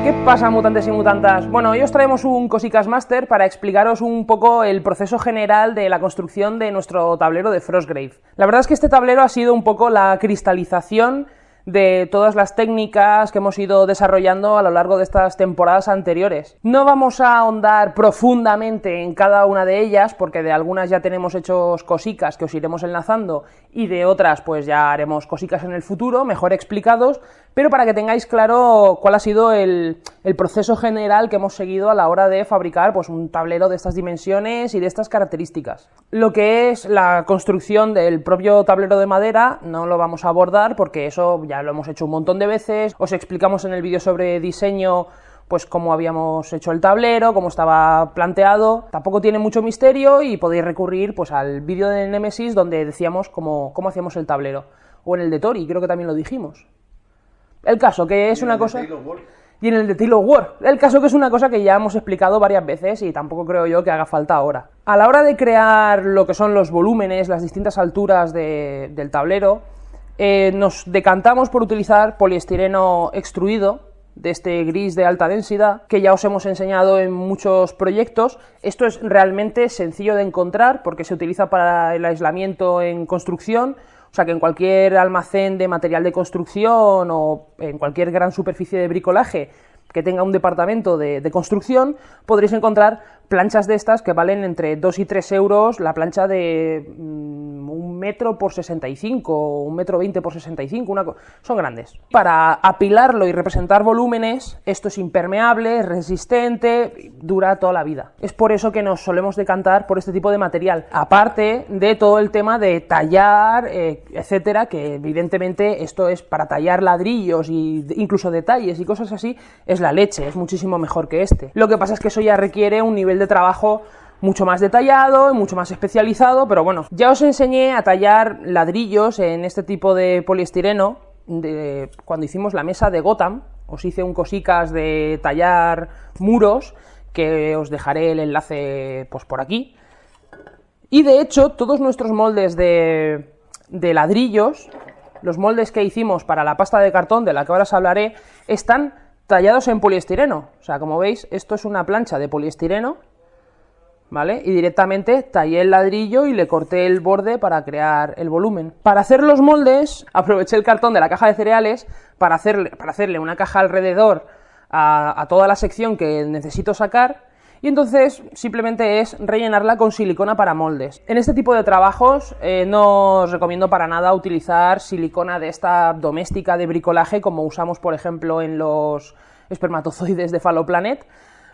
¿Qué pasa, mutantes y mutantas? Bueno, hoy os traemos un Cosicas Master para explicaros un poco el proceso general de la construcción de nuestro tablero de Frostgrave. La verdad es que este tablero ha sido un poco la cristalización de todas las técnicas que hemos ido desarrollando a lo largo de estas temporadas anteriores. No vamos a ahondar profundamente en cada una de ellas, porque de algunas ya tenemos hechos cosicas que os iremos enlazando, y de otras pues ya haremos cosicas en el futuro, mejor explicados, pero para que tengáis claro cuál ha sido el proceso general que hemos seguido a la hora de fabricar pues un tablero de estas dimensiones y de estas características. Lo que es la construcción del propio tablero de madera no lo vamos a abordar porque eso ya lo hemos hecho un montón de veces. Os explicamos en el vídeo sobre diseño pues cómo habíamos hecho el tablero, cómo estaba planteado. Tampoco tiene mucho misterio y podéis recurrir pues al vídeo de Nemesis donde decíamos cómo hacíamos el tablero, o en el de Tori, creo que también lo dijimos. El caso que es una cosa... Y en el de Tail of War. El caso que es una cosa que ya hemos explicado varias veces y tampoco creo yo que haga falta ahora. A la hora de crear lo que son los volúmenes, las distintas alturas del tablero, nos decantamos por utilizar poliestireno extruido, de este gris de alta densidad, que ya os hemos enseñado en muchos proyectos. Esto es realmente sencillo de encontrar porque se utiliza para el aislamiento en construcción. O sea que en cualquier almacén de material de construcción o en cualquier gran superficie de bricolaje que tenga un departamento de construcción, podréis encontrar planchas de estas que valen entre 2 y 3 euros la plancha de 1 metro por 65 o 1 metro 20 por 65, son grandes. Para apilarlo y representar volúmenes, esto es impermeable, es resistente, dura toda la vida. Es por eso que nos solemos decantar por este tipo de material, aparte de todo el tema de tallar, etcétera, que evidentemente esto es para tallar ladrillos e incluso detalles y cosas así, es la leche, es muchísimo mejor que este. Lo que pasa es que eso ya requiere un nivel de trabajo mucho más detallado y mucho más especializado, pero bueno, ya os enseñé a tallar ladrillos en este tipo de poliestireno cuando hicimos la mesa de Gotham. Os hice un cosicas de tallar muros, que os dejaré el enlace pues por aquí. Y de hecho, todos nuestros moldes de ladrillos, los moldes que hicimos para la pasta de cartón, de la que ahora os hablaré, están tallados en poliestireno. O sea, como veis, esto es una plancha de poliestireno, ¿vale? Y directamente tallé el ladrillo y le corté el borde para crear el volumen. Para hacer los moldes, aproveché el cartón de la caja de cereales para hacerle una caja alrededor a toda la sección que necesito sacar, y entonces simplemente es rellenarla con silicona para moldes. En este tipo de trabajos no os recomiendo para nada utilizar silicona de esta doméstica de bricolaje como usamos por ejemplo en los espermatozoides de Phaloplanet,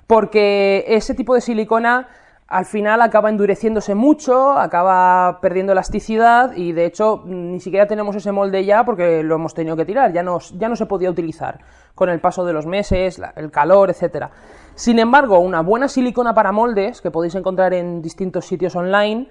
porque ese tipo de silicona al final acaba endureciéndose mucho, acaba perdiendo elasticidad y de hecho ni siquiera tenemos ese molde ya porque lo hemos tenido que tirar, ya no se podía utilizar con el paso de los meses, el calor, etcétera. Sin embargo, una buena silicona para moldes, que podéis encontrar en distintos sitios online,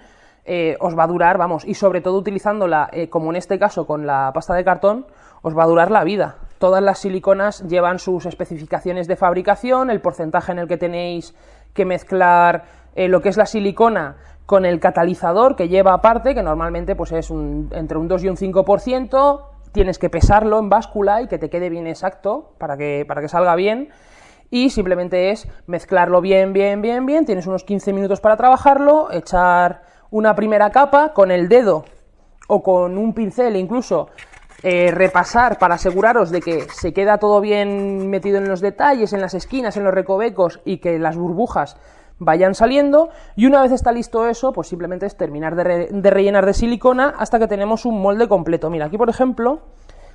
os va a durar, vamos, y sobre todo utilizándola, como en este caso con la pasta de cartón, os va a durar la vida. Todas las siliconas llevan sus especificaciones de fabricación, el porcentaje en el que tenéis que mezclar lo que es la silicona con el catalizador que lleva aparte, que normalmente pues es entre un 2 y un 5%, tienes que pesarlo en báscula y que te quede bien exacto para que salga bien. Y simplemente es mezclarlo bien, tienes unos 15 minutos para trabajarlo, echar una primera capa con el dedo o con un pincel incluso, repasar para aseguraros de que se queda todo bien metido en los detalles, en las esquinas, en los recovecos y que las burbujas vayan saliendo, y una vez está listo eso, pues simplemente es terminar de rellenar de silicona hasta que tenemos un molde completo. Mira, aquí por ejemplo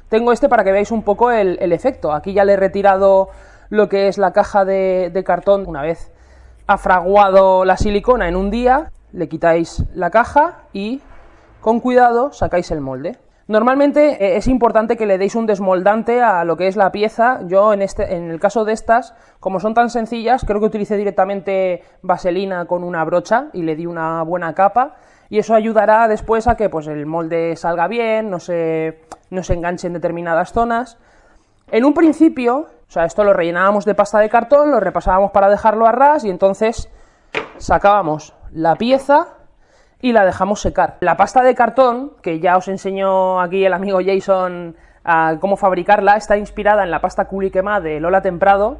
tengo este para que veáis un poco el efecto. Aquí ya le he retirado lo que es la caja de cartón. Una vez ha fraguado la silicona en un día, le quitáis la caja y con cuidado sacáis el molde. Normalmente es importante que le deis un desmoldante a lo que es la pieza. Yo en el caso de estas, como son tan sencillas, creo que utilicé directamente vaselina con una brocha y le di una buena capa, y eso ayudará después a que pues, el molde salga bien, no se enganche en determinadas zonas. En un principio, o sea, esto lo rellenábamos de pasta de cartón, lo repasábamos para dejarlo a ras y entonces sacábamos la pieza y la dejamos secar. La pasta de cartón, que ya os enseñó aquí el amigo Jason a cómo fabricarla, está inspirada en la pasta culiquemá de Lola Temprado,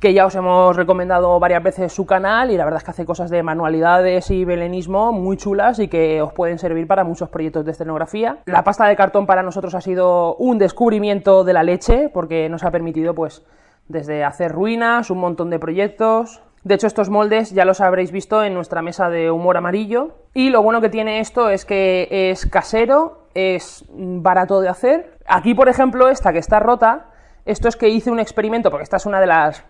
que ya os hemos recomendado varias veces su canal y la verdad es que hace cosas de manualidades y belenismo muy chulas y que os pueden servir para muchos proyectos de escenografía. La pasta de cartón para nosotros ha sido un descubrimiento de la leche porque nos ha permitido pues desde hacer ruinas, un montón de proyectos. De hecho, estos moldes ya los habréis visto en nuestra mesa de humor amarillo. Y lo bueno que tiene esto es que es casero, es barato de hacer. Aquí, por ejemplo, esta que está rota, esto es que hice un experimento, porque esta es una de las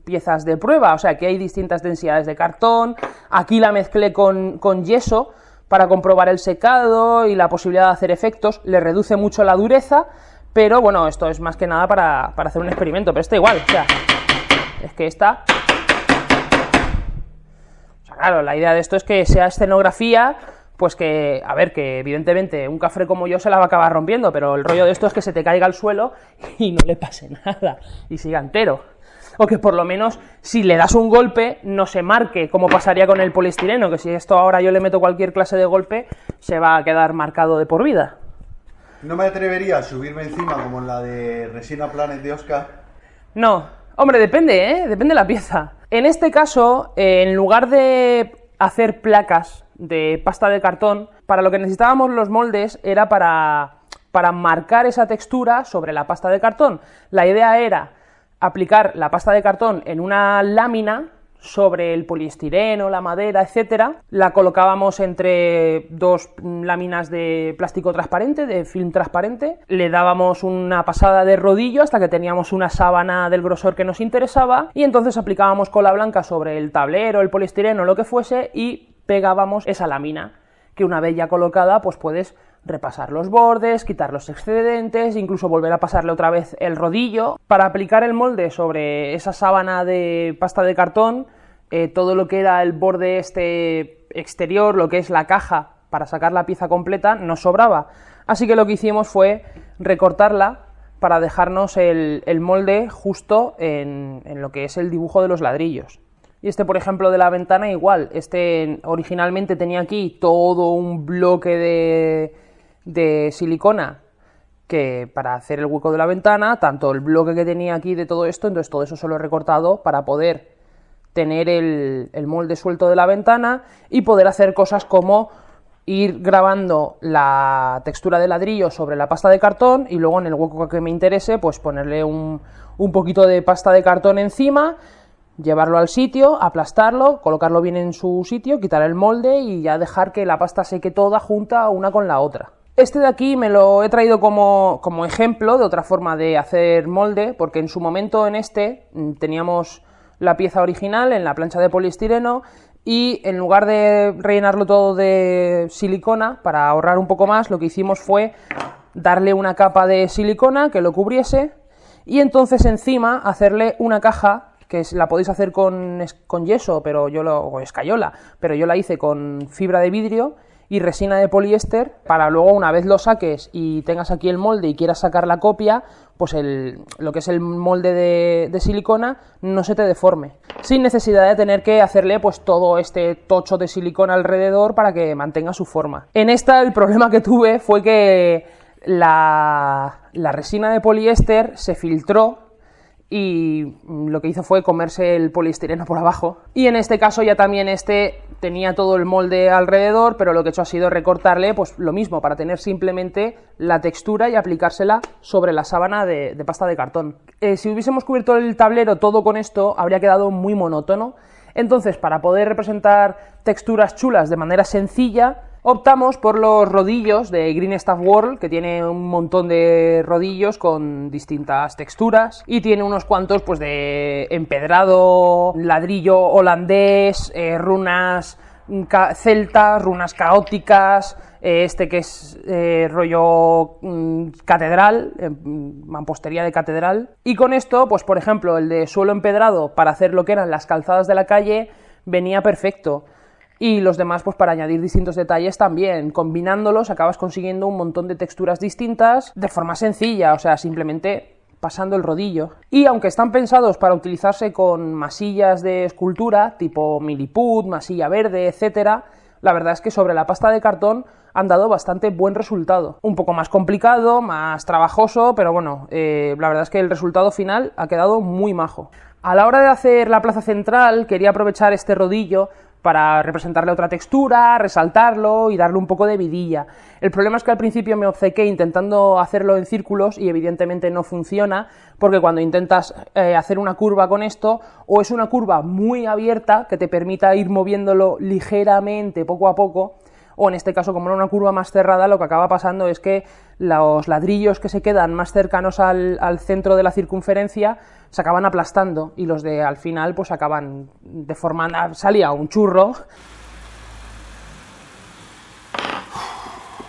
piezas de prueba, o sea que hay distintas densidades de cartón. Aquí la mezclé con yeso para comprobar el secado y la posibilidad de hacer efectos. Le reduce mucho la dureza, pero bueno, esto es más que nada para hacer un experimento, pero está igual, o sea, es que esta... O sea, claro, la idea de esto es que sea escenografía, pues que, a ver, que evidentemente un cafre como yo se la va a acabar rompiendo, pero el rollo de esto es que se te caiga al suelo y no le pase nada, y siga entero. O que por lo menos, si le das un golpe, no se marque, como pasaría con el poliestireno, que si esto ahora yo le meto cualquier clase de golpe, se va a quedar marcado de por vida. No me atrevería a subirme encima como en la de Resina Planet de Oscar. No, hombre, depende, ¿eh? Depende de la pieza. En este caso, en lugar de hacer placas de pasta de cartón, para lo que necesitábamos los moldes era para marcar esa textura sobre la pasta de cartón. La idea era aplicar la pasta de cartón en una lámina sobre el poliestireno, la madera, etcétera. La colocábamos entre dos láminas de plástico transparente, de film transparente, le dábamos una pasada de rodillo hasta que teníamos una sábana del grosor que nos interesaba y entonces aplicábamos cola blanca sobre el tablero, el poliestireno, lo que fuese y pegábamos esa lámina, que una vez ya colocada pues puedes repasar los bordes, quitar los excedentes, incluso volver a pasarle otra vez el rodillo. Para aplicar el molde sobre esa sábana de pasta de cartón, todo lo que era el borde este exterior, lo que es la caja, para sacar la pieza completa, nos sobraba. Así que lo que hicimos fue recortarla para dejarnos el molde justo en lo que es el dibujo de los ladrillos. Y este, por ejemplo, de la ventana igual, este originalmente tenía aquí todo un bloque de silicona que para hacer el hueco de la ventana, tanto el bloque que tenía aquí de todo esto, entonces todo eso se lo he recortado para poder tener el molde suelto de la ventana y poder hacer cosas como ir grabando la textura de ladrillo sobre la pasta de cartón y luego en el hueco que me interese pues ponerle un poquito de pasta de cartón encima, llevarlo al sitio, aplastarlo, colocarlo bien en su sitio, quitar el molde y ya dejar que la pasta seque toda junta una con la otra. Este de aquí me lo he traído como ejemplo de otra forma de hacer molde, porque en su momento en este teníamos la pieza original en la plancha de poliestireno y en lugar de rellenarlo todo de silicona, para ahorrar un poco más, lo que hicimos fue darle una capa de silicona que lo cubriese y entonces encima hacerle una caja que la podéis hacer con yeso, o escayola, pero yo la hice con fibra de vidrio y resina de poliéster, para luego una vez lo saques y tengas aquí el molde y quieras sacar la copia, pues lo que es el molde de silicona no se te deforme, sin necesidad de tener que hacerle pues todo este tocho de silicona alrededor para que mantenga su forma. En esta el problema que tuve fue que la resina de poliéster se filtró y lo que hizo fue comerse el poliestireno por abajo, y en este caso ya también tenía todo el molde alrededor, pero lo que he hecho ha sido recortarle pues lo mismo para tener simplemente la textura y aplicársela sobre la sábana de pasta de cartón. Si hubiésemos cubierto el tablero todo con esto habría quedado muy monótono, entonces para poder representar texturas chulas de manera sencilla optamos por los rodillos de Green Stuff World, que tiene un montón de rodillos con distintas texturas y tiene unos cuantos pues de empedrado, ladrillo holandés, runas celtas, runas caóticas, este que es rollo catedral, mampostería de catedral. Y con esto, pues por ejemplo, el de suelo empedrado para hacer lo que eran las calzadas de la calle venía perfecto. Y los demás, pues para añadir distintos detalles también. Combinándolos acabas consiguiendo un montón de texturas distintas de forma sencilla, o sea, simplemente pasando el rodillo. Y aunque están pensados para utilizarse con masillas de escultura, tipo Milliput, masilla verde, etcétera, la verdad es que sobre la pasta de cartón han dado bastante buen resultado. Un poco más complicado, más trabajoso, pero bueno, la verdad es que el resultado final ha quedado muy majo. A la hora de hacer la plaza central quería aprovechar este rodillo para representarle otra textura, resaltarlo y darle un poco de vidilla. El problema es que al principio me obcequé intentando hacerlo en círculos y evidentemente no funciona, porque cuando intentas hacer una curva con esto, o es una curva muy abierta que te permita ir moviéndolo ligeramente poco a poco, o en este caso, como era una curva más cerrada, lo que acaba pasando es que los ladrillos que se quedan más cercanos al centro de la circunferencia se acaban aplastando y los de al final pues acaban deformando, salía un churro.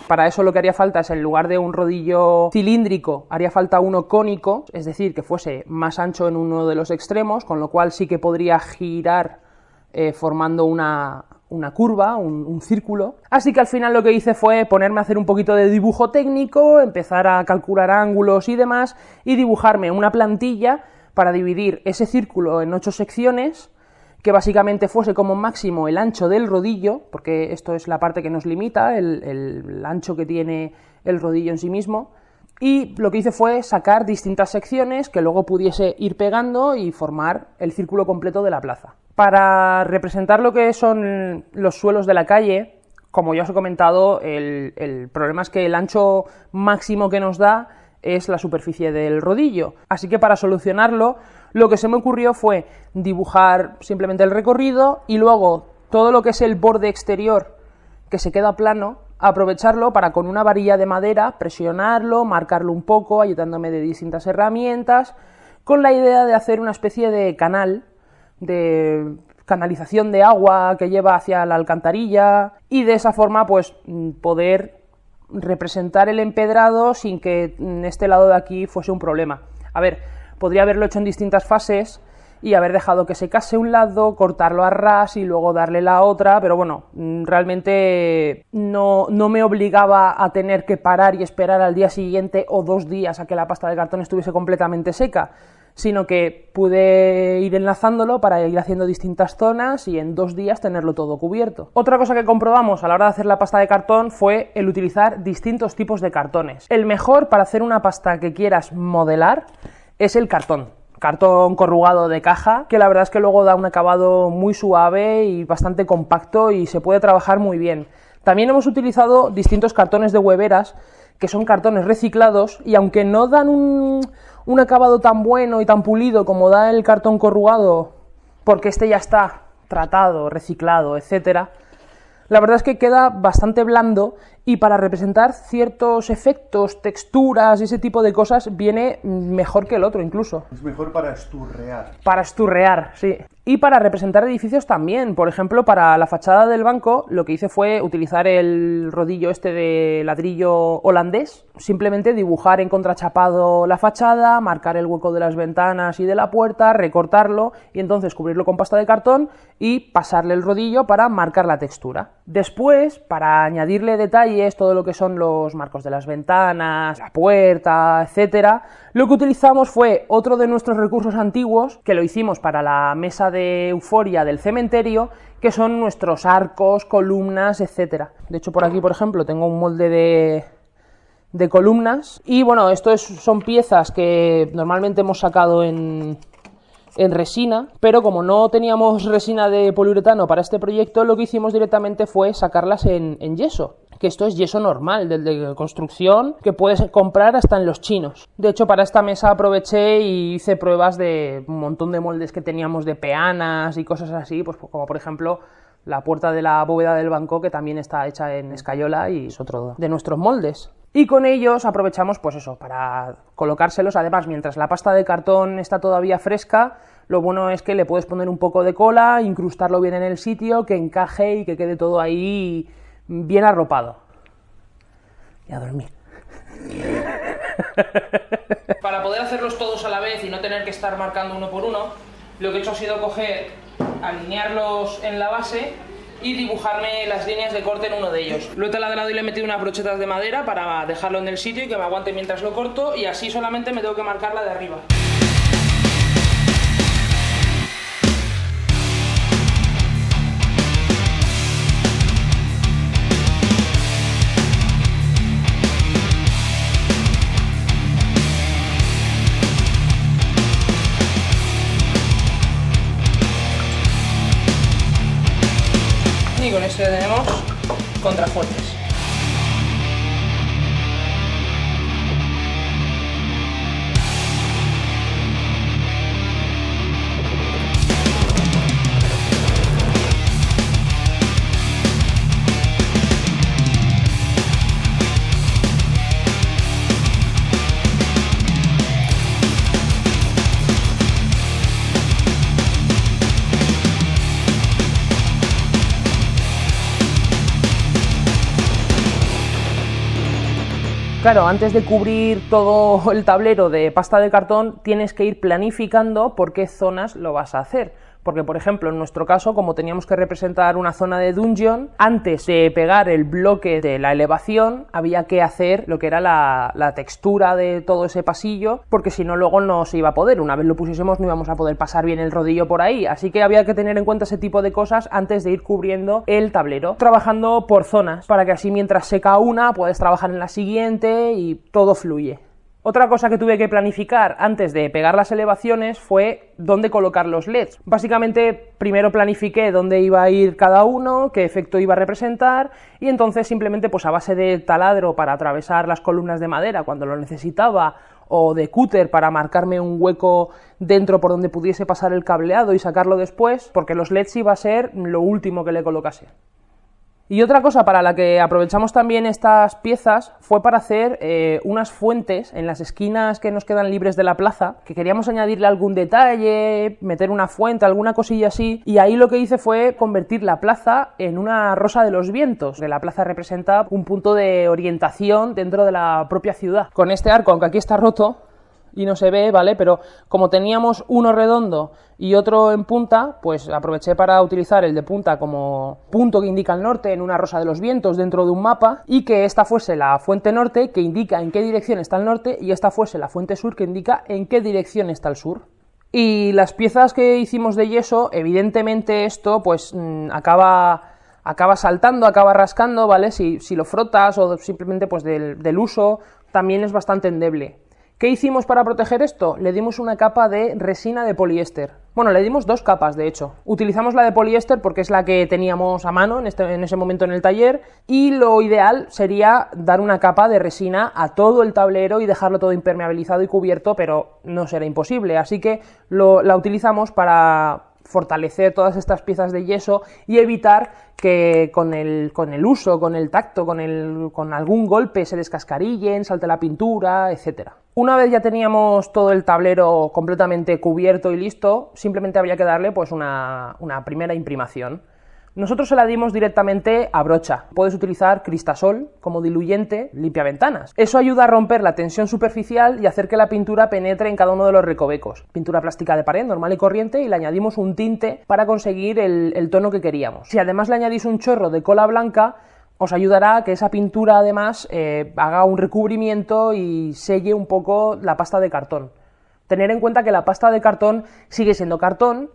Para eso lo que haría falta es, en lugar de un rodillo cilíndrico, haría falta uno cónico, es decir, que fuese más ancho en uno de los extremos, con lo cual sí que podría girar formando una curva, un círculo. Así que al final lo que hice fue ponerme a hacer un poquito de dibujo técnico, empezar a calcular ángulos y demás, y dibujarme una plantilla para dividir ese círculo en 8 secciones, que básicamente fuese como máximo el ancho del rodillo, porque esto es la parte que nos limita, el ancho que tiene el rodillo en sí mismo. Y lo que hice fue sacar distintas secciones que luego pudiese ir pegando y formar el círculo completo de la plaza. Para representar lo que son los suelos de la calle, como ya os he comentado, el problema es que el ancho máximo que nos da es la superficie del rodillo. Así que para solucionarlo, lo que se me ocurrió fue dibujar simplemente el recorrido y luego todo lo que es el borde exterior que se queda plano, aprovecharlo para con una varilla de madera presionarlo, marcarlo un poco, ayudándome de distintas herramientas, con la idea de hacer una especie de canal, de canalización de agua que lleva hacia la alcantarilla, y de esa forma pues poder representar el empedrado sin que este lado de aquí fuese un problema. A ver, podría haberlo hecho en distintas fases y haber dejado que secase un lado, cortarlo a ras y luego darle la otra, pero bueno, realmente no me obligaba a tener que parar y esperar al día siguiente o 2 días a que la pasta de cartón estuviese completamente seca, sino que pude ir enlazándolo para ir haciendo distintas zonas y en 2 días tenerlo todo cubierto. Otra cosa que comprobamos a la hora de hacer la pasta de cartón fue el utilizar distintos tipos de cartones. El mejor para hacer una pasta que quieras modelar es el cartón corrugado de caja, que la verdad es que luego da un acabado muy suave y bastante compacto y se puede trabajar muy bien. También hemos utilizado distintos cartones de hueveras, que son cartones reciclados, y aunque no dan un acabado tan bueno y tan pulido como da el cartón corrugado, porque este ya está tratado, reciclado, etcétera, la verdad es que queda bastante blando y para representar ciertos efectos, texturas y ese tipo de cosas viene mejor que el otro incluso. Es mejor para esturrear. Para esturrear, sí. Y para representar edificios también. Por ejemplo, para la fachada del banco lo que hice fue utilizar el rodillo este de ladrillo holandés, simplemente dibujar en contrachapado la fachada, marcar el hueco de las ventanas y de la puerta, recortarlo y entonces cubrirlo con pasta de cartón y pasarle el rodillo para marcar la textura. Después, para añadirle detalles, todo lo que son los marcos de las ventanas, la puerta, etcétera, lo que utilizamos fue otro de nuestros recursos antiguos, que lo hicimos para la mesa de Euforia del cementerio, que son nuestros arcos, columnas, etcétera. De hecho, por aquí, por ejemplo, tengo un molde de columnas, y bueno, son piezas que normalmente hemos sacado en resina, pero como no teníamos resina de poliuretano para este proyecto, lo que hicimos directamente fue sacarlas en yeso, que esto es yeso normal, del de construcción, que puedes comprar hasta en los chinos. De hecho, para esta mesa aproveché y hice pruebas de un montón de moldes que teníamos de peanas y cosas así, pues como por ejemplo la puerta de la bóveda del banco, que también está hecha en escayola y es otro de nuestros moldes. Y con ellos aprovechamos, pues eso, para colocárselos. Además, mientras la pasta de cartón está todavía fresca, lo bueno es que le puedes poner un poco de cola, incrustarlo bien en el sitio, que encaje y que quede todo ahí bien arropado. Y a dormir. Para poder hacerlos todos a la vez y no tener que estar marcando uno por uno, lo que he hecho ha sido alinearlos en la base y dibujarme las líneas de corte en uno de ellos. Lo he taladrado y le he metido unas brochetas de madera para dejarlo en el sitio y que me aguante mientras lo corto, y así solamente me tengo que marcar la de arriba. Eso ya tenemos contrafuertes. Claro, antes de cubrir todo el tablero de pasta de cartón, tienes que ir planificando por qué zonas lo vas a hacer. Porque, por ejemplo, en nuestro caso, como teníamos que representar una zona de dungeon, antes de pegar el bloque de la elevación, había que hacer lo que era la textura de todo ese pasillo, porque si no, luego no se iba a poder. Una vez lo pusiésemos, no íbamos a poder pasar bien el rodillo por ahí. Así que había que tener en cuenta ese tipo de cosas antes de ir cubriendo el tablero, trabajando por zonas, para que así mientras seca una, puedes trabajar en la siguiente y todo fluye. Otra cosa que tuve que planificar antes de pegar las elevaciones fue dónde colocar los LEDs. Básicamente, primero planifiqué dónde iba a ir cada uno, qué efecto iba a representar, y entonces simplemente pues a base de taladro para atravesar las columnas de madera cuando lo necesitaba, o de cúter para marcarme un hueco dentro por donde pudiese pasar el cableado y sacarlo después, porque los LEDs iba a ser lo último que le colocase. Y otra cosa para la que aprovechamos también estas piezas fue para hacer unas fuentes en las esquinas que nos quedan libres de la plaza, que queríamos añadirle algún detalle, meter una fuente, alguna cosilla así, y ahí lo que hice fue convertir la plaza en una rosa de los vientos, que la plaza representa un punto de orientación dentro de la propia ciudad. Con este arco, aunque aquí está roto y no se ve, ¿vale? Pero como teníamos uno redondo y otro en punta, pues aproveché para utilizar el de punta como punto que indica el norte en una rosa de los vientos dentro de un mapa, y que esta fuese la fuente norte que indica en qué dirección está el norte, y esta fuese la fuente sur que indica en qué dirección está el sur. Y las piezas que hicimos de yeso, evidentemente esto pues acaba saltando, acaba rascando, ¿vale? Si lo frotas o simplemente pues del uso, también es bastante endeble. ¿Qué hicimos para proteger esto? Le dimos una capa de resina de poliéster. Bueno, le dimos dos capas, de hecho. Utilizamos la de poliéster porque es la que teníamos a mano en ese momento en el taller, y lo ideal sería dar una capa de resina a todo el tablero y dejarlo todo impermeabilizado y cubierto, pero no será imposible, así que la utilizamos para fortalecer todas estas piezas de yeso y evitar que con el uso, con el tacto, con algún golpe se descascarillen, salte la pintura, etc. Una vez ya teníamos todo el tablero completamente cubierto y listo, simplemente había que darle pues una primera imprimación. Nosotros se la dimos directamente a brocha. Puedes utilizar cristasol como diluyente, limpia ventanas. Eso ayuda a romper la tensión superficial y hacer que la pintura penetre en cada uno de los recovecos. Pintura plástica de pared normal y corriente, y le añadimos un tinte para conseguir el tono que queríamos. Si además le añadís un chorro de cola blanca, os ayudará a que esa pintura además haga un recubrimiento y selle un poco la pasta de cartón. Tener en cuenta que la pasta de cartón sigue siendo cartón.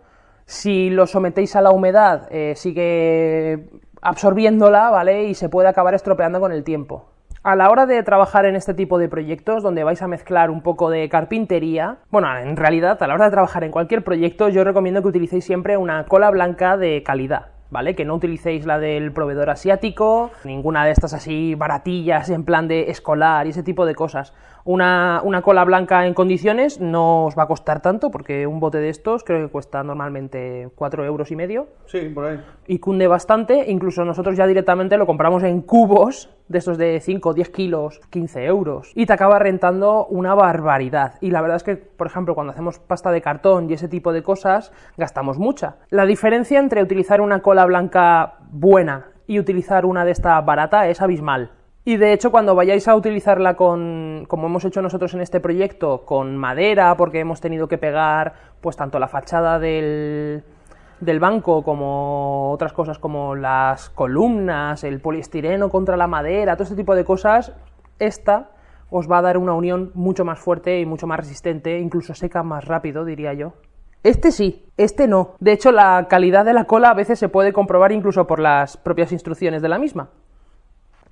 Si lo sometéis a la humedad, sigue absorbiéndola, ¿vale? Y se puede acabar estropeando con el tiempo. A la hora de trabajar en este tipo de proyectos, donde vais a mezclar un poco de carpintería, bueno, en realidad, a la hora de trabajar en cualquier proyecto, yo recomiendo que utilicéis siempre una cola blanca de calidad, ¿vale? Que no utilicéis la del proveedor asiático, ninguna de estas así baratillas en plan de escolar y ese tipo de cosas. Una cola blanca en condiciones no os va a costar tanto, porque un bote de estos creo que cuesta normalmente 4,5 €. Sí, por ahí. Y cunde bastante, incluso nosotros ya directamente lo compramos en cubos, de estos de 5, 10 kilos, 15 €, y te acaba rentando una barbaridad. Y la verdad es que, por ejemplo, cuando hacemos pasta de cartón y ese tipo de cosas, gastamos mucha. La diferencia entre utilizar una cola blanca buena y utilizar una de esta barata es abismal. Y de hecho, cuando vayáis a utilizarla como hemos hecho nosotros en este proyecto, con madera, porque hemos tenido que pegar pues tanto la fachada del banco como otras cosas como las columnas, el poliestireno contra la madera, todo este tipo de cosas, esta os va a dar una unión mucho más fuerte y mucho más resistente, incluso seca más rápido, diría yo. Este sí, este no. De hecho, la calidad de la cola a veces se puede comprobar incluso por las propias instrucciones de la misma.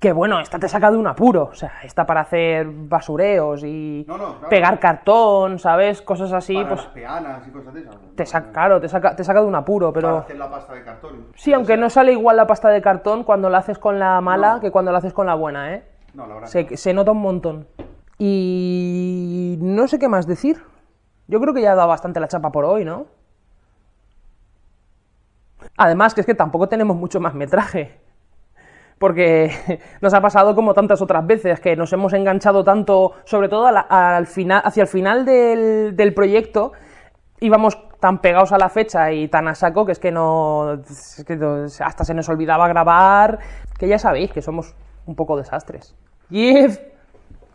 Que bueno, esta te saca de un apuro, o sea, esta para hacer basureos y No, claro. pegar cartón, ¿sabes? Cosas así, Para pues las peanas y cosas de esas. claro, te saca de un apuro, Para pero hacer la pasta de cartón. sí, aunque no sale igual la pasta de cartón cuando la haces con la mala que cuando la haces con la buena, ¿eh? No, la verdad. Se nota un montón. Y no sé qué más decir. Yo creo que ya he dado bastante la chapa por hoy, ¿no? Además, que es que tampoco tenemos mucho más metraje. Porque nos ha pasado como tantas otras veces, que nos hemos enganchado tanto, sobre todo hacia el final del proyecto, íbamos tan pegados a la fecha y tan a saco que hasta se nos olvidaba grabar, que ya sabéis que somos un poco desastres.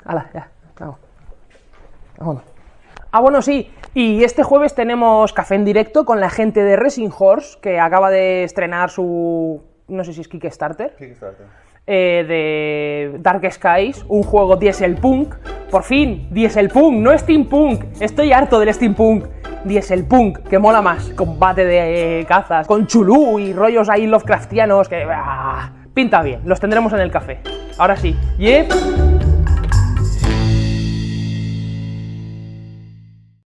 ¡Hala, ya! Vámonos. Ah, bueno, sí, y este jueves tenemos café en directo con la gente de Racing Horse, que acaba de estrenar su... no sé si es Kickstarter. De Dark Skies, un juego Dieselpunk. Por fin, Dieselpunk, no Steampunk. Estoy harto del Steampunk. Dieselpunk, que mola más. Combate de cazas, con chulú y rollos ahí Lovecraftianos, que pinta bien. Los tendremos en el café. Ahora sí.